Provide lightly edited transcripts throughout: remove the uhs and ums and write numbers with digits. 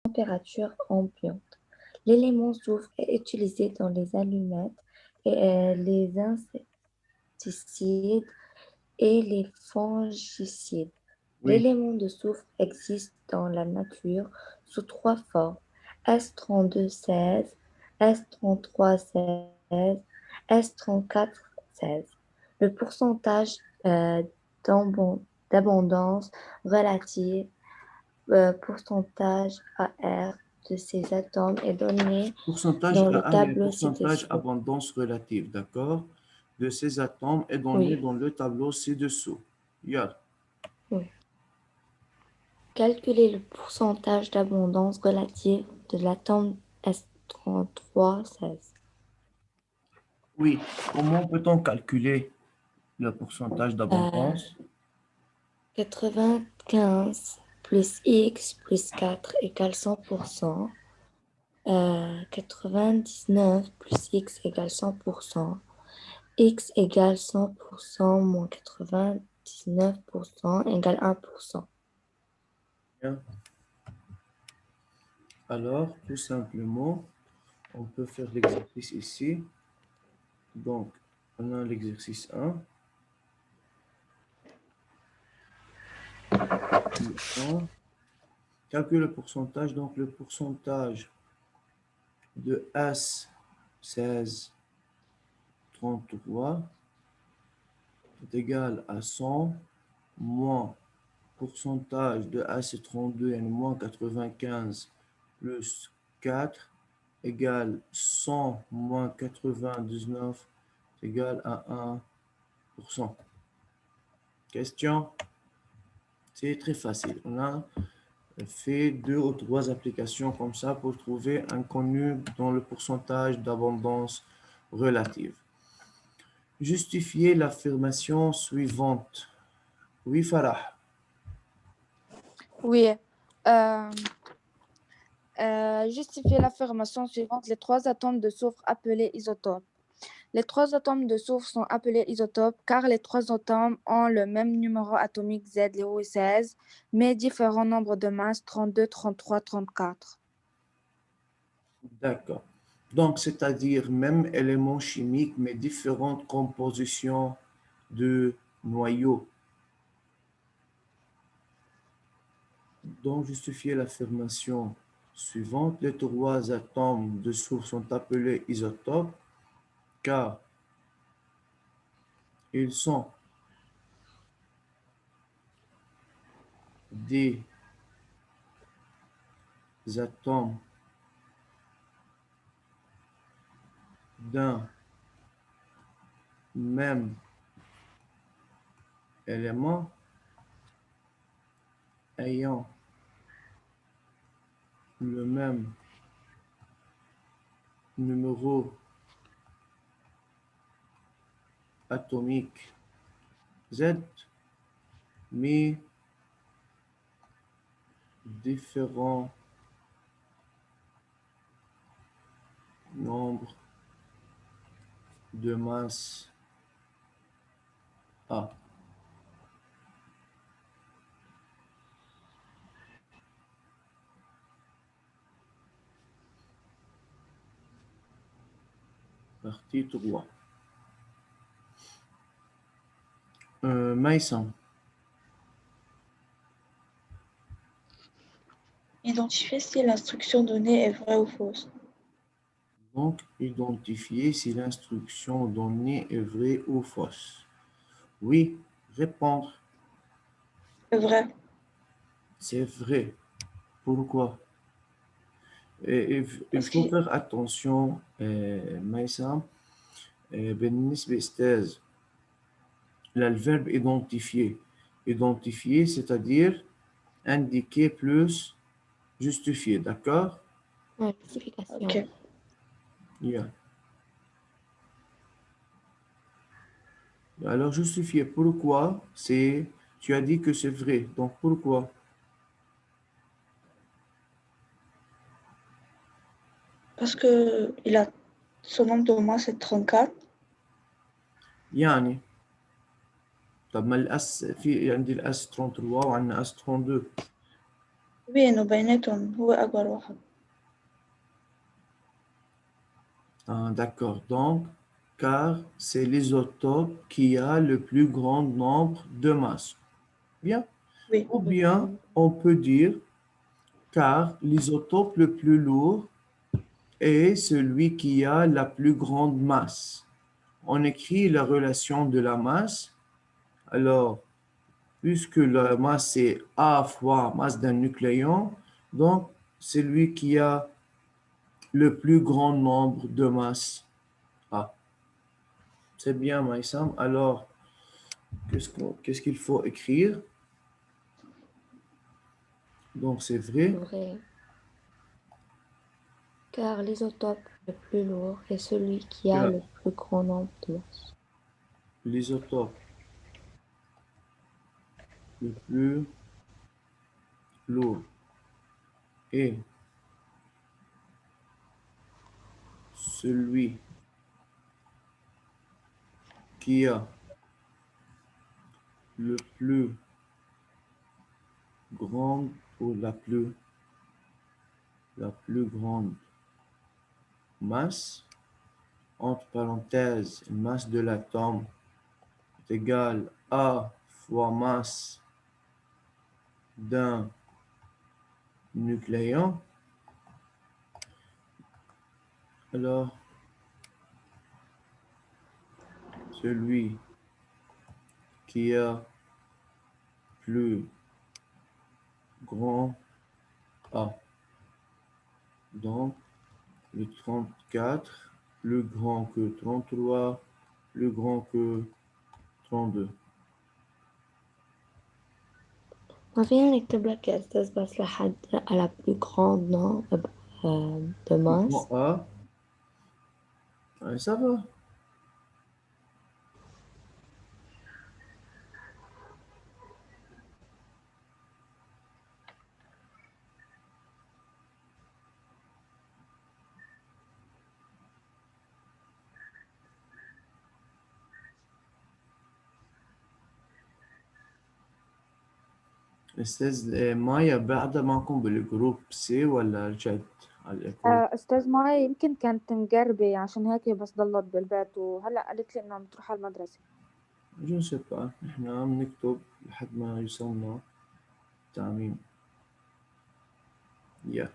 température ambiante. L'élément soufre est utilisé dans les allumettes et les insecticides et les fongicides. Oui, L'élément de soufre existe dans la nature sous trois formes: S3216, S3316, S3416. Le pourcentage euh, d'abondance relative, pourcentage AR de ces atomes est donné pourcentage dans le AA et tableau pourcentage ci-dessous. abondance relative, d'accord, de ces atomes est donné Oui, dans le tableau ci-dessous. Yal. oui. Calculer le pourcentage d'abondance relative de l'atome S3316. Oui, comment peut-on calculer le pourcentage Euh, d'abondance? 95 plus X plus 4 égale 100%. 99 plus X égale 100%. X égale 100% moins 99% égale 1%. Bien. Alors, tout simplement, on peut faire l'exercice ici. Donc, on a l'exercice 1. Calcule le pourcentage. Donc, le pourcentage de S1633 est égal à 100 moins pourcentage de AC32 et moins 95 plus 4 égale 100 moins 99 égale à 1%. Question? C'est très facile. On a fait 2 ou 3 applications comme ça pour trouver un connu dans le pourcentage d'abondance relative. Justifier l'affirmation suivante. Oui, Farah. Oui. Euh, Justifier l'affirmation suivante. Les trois atomes de soufre appelés isotopes. Les trois atomes de soufre sont appelés isotopes car les trois atomes ont le même numéro atomique Z0 et 16, mais différents nombres de masses 32, 33, 34. D'accord. Donc, c'est-à-dire même éléments chimiques, mais différentes compositions de noyaux. Donc, justifier l'affirmation suivante. Les trois atomes de soufre sont appelés isotopes car ils sont des atomes d'un même élément ayant le même numéro atomique Z, mais différents nombres de masse A. Partie 3. Maïsan. Identifier si l'instruction donnée est vraie ou fausse. Donc, identifier si l'instruction donnée est vraie ou fausse. Oui, répondre. C'est vrai. C'est vrai. Pourquoi? Il Parce faut que, faire attention, Maïsan, بالنسبة أستاذ le verbe identifier. Identifier, c'est-à-dire indiquer plus justifier, d'accord? Ouais, justification. ok. Yeah. Alors, justifier pourquoi, c'est, tu as dit que c'est vrai, donc pourquoi? Parce que son nombre de mois, c'est 34. يعني طب ما الاس في عندي الاس 33 وعندنا اس 32. بينه وبيناتهم هو أكبر واحد. Ah, d'accord. Donc, car c'est l'isotope qui a le plus grand nombre de masses. Bien. Oui. Ou bien, on peut dire car l'isotope le plus lourd est celui qui a la plus grande masse. On écrit la relation de la masse. Alors, puisque la masse est A fois masse d'un nucléon, donc celui qui a le plus grand nombre de masses A. C'est bien, Maïsam. Alors, qu'est-ce qu'il faut écrire? Donc, c'est vrai. Vrai. Car l'isotope le plus lourd est celui qui a Yeah. le plus grand nombre de masses. L'isotope le plus lourd est celui qui a le plus grand ou la plus grande masse, entre parenthèses, masse de l'atome est égale à fois masse d'un nucléon. Alors, celui qui a plus grand A. Donc, le 34, plus grand que 33, plus grand que 32. ما فينا نكتب لك يا أستاذ بس لحد على plus grand nombre de Plus masse. grand A, ouais, ça va. أستاذ مايا بعد معكم بالجروب سي ولا رجعت على الإيكول؟ أستاذ ماي يمكن كانت مجربة عشان هيك بس ضلت بالبيت وهلأ قالت لي إنها بتروح على المدرسة. جو نسي با إحنا عم نكتب لحد ما يوصلنا تعميم. يا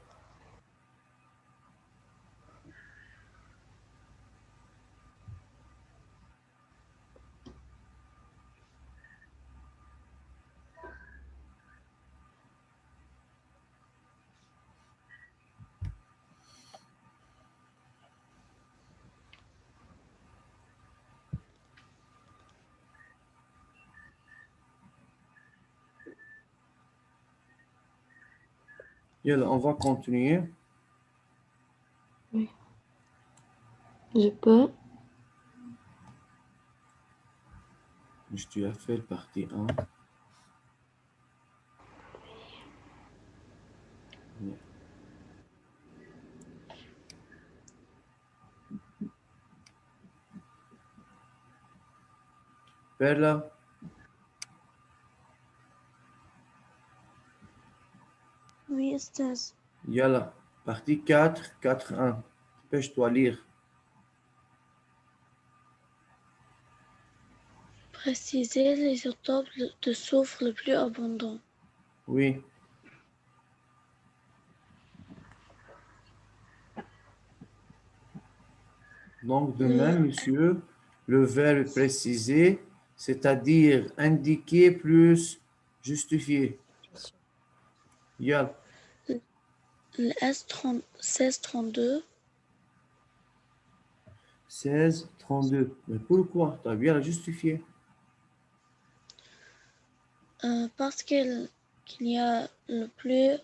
يلا on va continuer. Je peux. Tu as fait partie 1. Perla, Oui, أستاذ. yalla, partie 4, 4.1. Dépêche-toi lire. Préciser les isotopes de soufre le plus abondants. Oui. Donc, de même, monsieur, le verbe préciser, c'est-à-dire indiquer plus justifier. Yalla, Le S1632, 16, 32. Mais pourquoi? Tu as bien justifié. parce qu'il y a le plus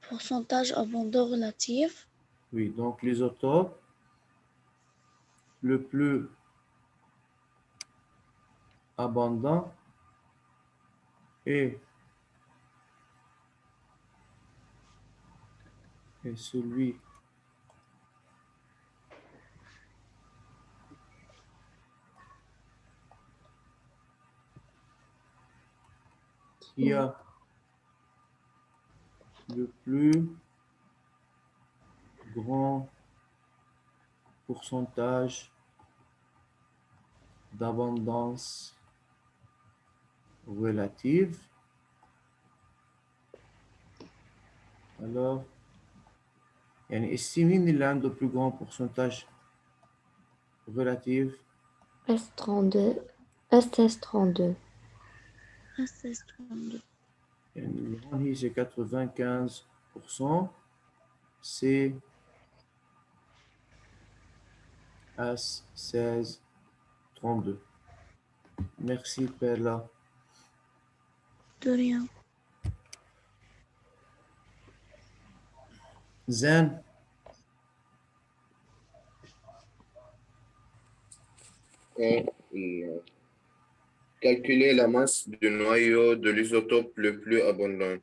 pourcentage abondant relatif. Oui, donc l'isotope le plus abondant est celui qui a le plus grand pourcentage d'abondance relative. Alors, يعني السمين اللي عنده plus grand pourcentage relatif. S32. SS32. SS32. يعني اللي هون هي c'est 95%. C'est S1632. Merci Perla. De rien. Zen, Calculer la masse du noyau de l'isotope le plus abondant.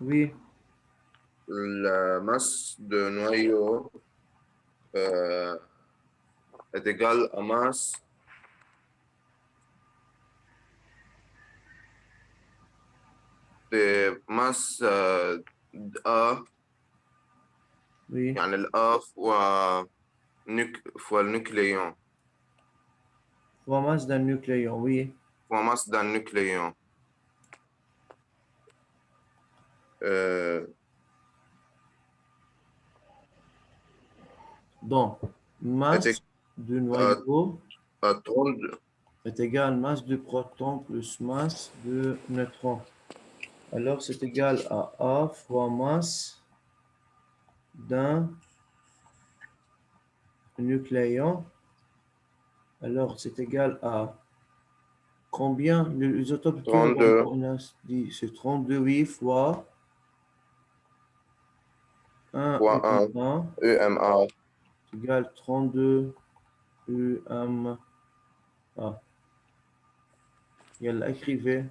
oui, La masse de noyau est égale à masse de masse A, oui, يعني ال A fois le nucléon, fois masse d'un nucléon, oui. fois masse d'un nucléon. Donc, masse du noyau À 32, est égale masse du proton plus masse de neutron. Alors, c'est égal à A fois masse d'un nucléon. Alors, c'est égal à combien? L'isotope le plus 32. abondant, on a dit, c'est 32, oui, fois 1 fois 1 UMA EMA. égale 32 UMA. يلا écrivez.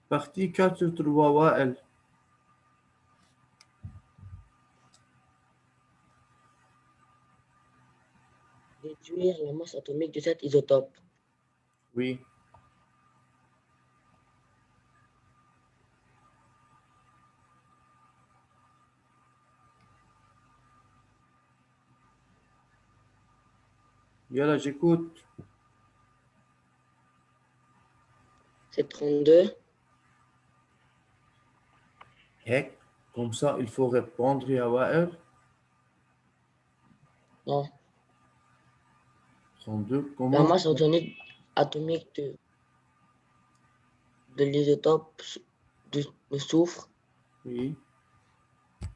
Partie 4-3 وائل. Déduire la masse atomique de cet isotope. Oui. Yalla, j'écoute. C'est 32. Hek, comme ça, il faut répondre à Wael. Non. 32, La comment? masse atomique de l'isotope de soufre Oui.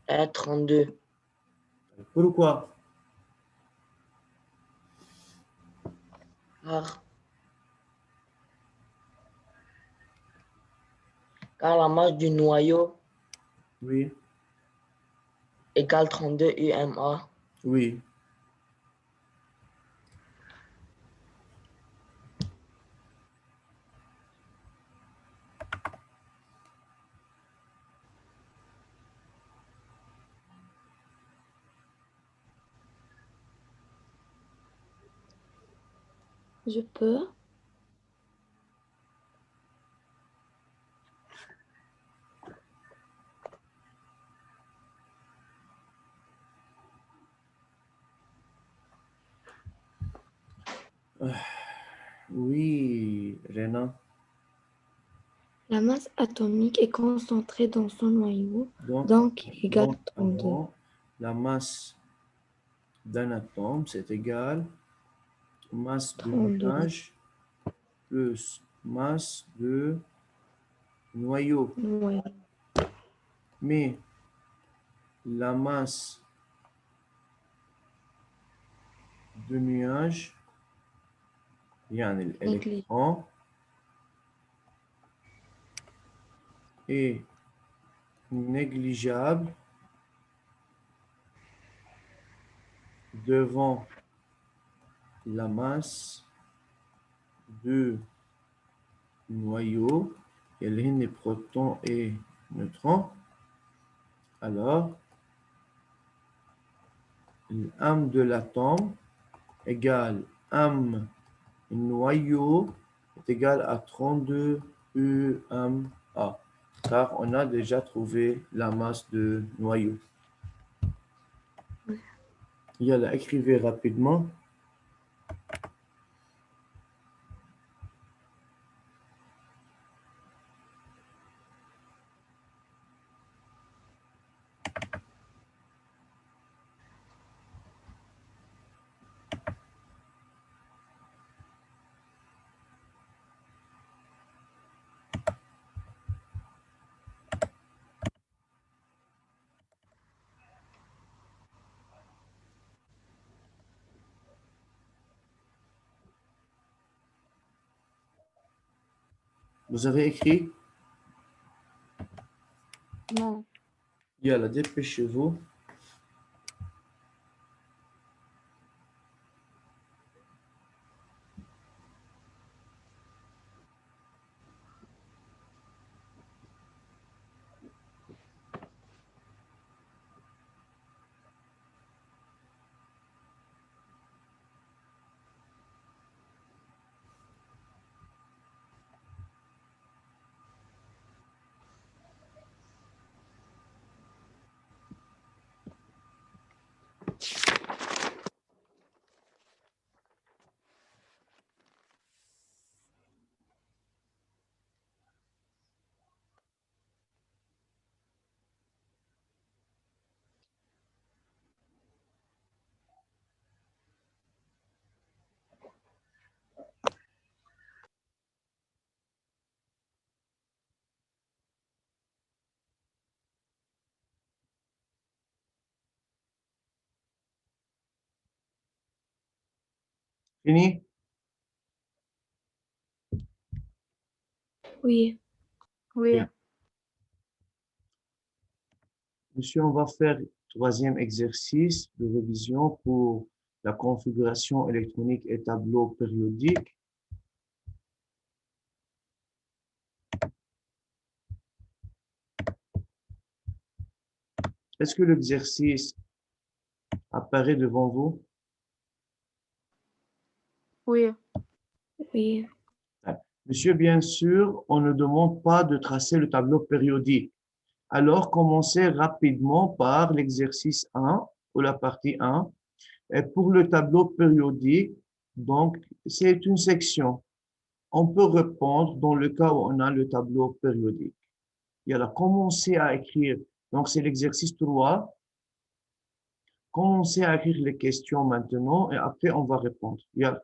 est 32. Pourquoi? Car la masse du noyau Oui. égale 32 UMA. Oui. Je peux. Oui, Rena. La masse atomique est concentrée dans son noyau, Donc, donc égale donc, 32. avant, la masse d'un atome, c'est égal masse de 32. nuage plus masse de noyau. Ouais. Mais la masse de nuage, يعني l'électron, est négligeable devant la masse de noyau, elle est les protons et neutrons. Alors, l'âme de l'atome égale âme noyau est égal à 32 UMA, car on a déjà trouvé la masse de noyau. Yalla, écrivez rapidement. Vous avez écrit? Non. Yalla, dépêchez-vous. Fini? Oui. Oui. Bien. Monsieur, on va faire troisième exercice de révision pour la configuration électronique et tableau périodique. Est-ce que l'exercice apparaît devant vous? Oui. Oui. Monsieur, bien sûr, on ne demande pas de tracer le tableau périodique. Alors, commencez rapidement par l'exercice 1 ou la partie 1. Et pour le tableau périodique, donc, c'est une section. On peut répondre dans le cas où on a le tableau périodique. Il y a commencer à écrire. Donc, c'est l'exercice 3. Commencez à écrire les questions maintenant et après, on va répondre. Il y a